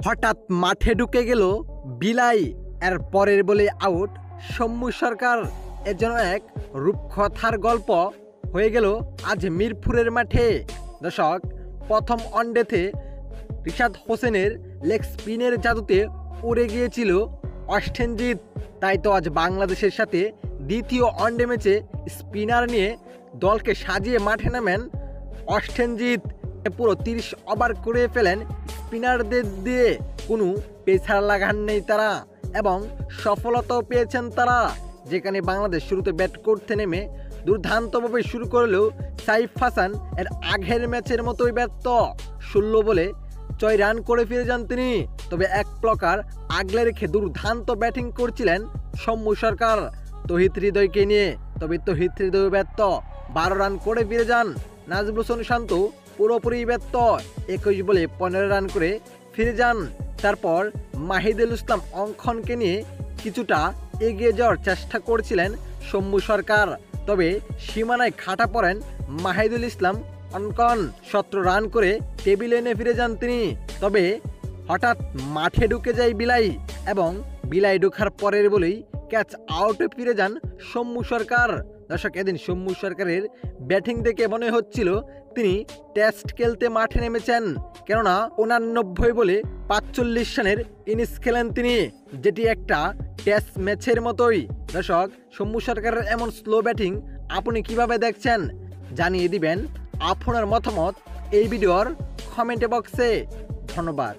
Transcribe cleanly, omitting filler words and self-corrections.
হঠাৎ মাঠে ঢুকে গেল বিলাই, এর পরের বলে আউট সৌম্য সরকার। এর জন্য এক রূপকথার গল্প হয়ে গেল আজ মিরপুরের মাঠে। দর্শক, প্রথম ওয়ানডেতে রিশাদ হোসেনের লেগ স্পিনের জাদুতে উড়ে গিয়েছিল অস্টেনজিৎ। তাই তো আজ বাংলাদেশের সাথে দ্বিতীয় ওয়ানডে ম্যাচে স্পিনার নিয়ে দলকে সাজিয়ে মাঠে নামেন অস্টেনজিৎ। পুরো 30 ওভার করে ফেলেন স্পিনারদের দিয়ে, কোনো পেসার লাগান নেই তারা এবং সফলতাও পেয়েছেন তারা। যেখানে বাংলাদেশ শুরুতে ব্যাট করতে নেমে দুর্দান্তভাবে শুরু করলেও সাইফ হাসান এর আগের ম্যাচের মতোই ব্যর্থ। 16 বলে 6 রান করে ফিরে যান তিনি। তবে এক প্রকার আগলে রেখে দুর্দান্ত ব্যাটিং করছিলেন সৌম্য সরকার তৌহিদ হৃদয়কে নিয়ে। তবে তৌহিদ হৃদয় ব্যর্থ, 12 রান করে ফিরে যান। নাজমুল হোসেন শান্ত পুরোপুরি ব্যর্থ, 21 বলে 15 রান করে ফিরে যান। তারপর মাহিদুল ইসলাম অঙ্কনকে নিয়ে কিছুটা এগিয়ে যাওয়ার চেষ্টা করছিলেন সৌম্য সরকার। তবে সীমানায় খাটা পড়েন মাহিদুল ইসলাম অঙ্কন, 17 রান করে টেবিলে এনে ফিরে যান তিনি। তবে হঠাৎ মাঠে ঢুকে যায় বিলাই এবং বিলাই ঢোকার পরের বলেই ক্যাচ আউটে ফিরে যান সৌম্য সরকার। দর্শক, এদিন সৌম্য সরকারের ব্যাটিং দেখে মনে হচ্ছিল তিনি টেস্ট খেলতে মাঠে নেমেছেন, কেননা 89 বলে 45 রানের ইনিংস খেলেন তিনি, যেটি একটা টেস্ট ম্যাচের মতোই। দর্শক, সৌম্য সরকারের এমন স্লো ব্যাটিং আপনি কিভাবে দেখছেন জানিয়ে দিবেন আপনার মতামত এই ভিডিওর কমেন্ট বক্সে। ধন্যবাদ।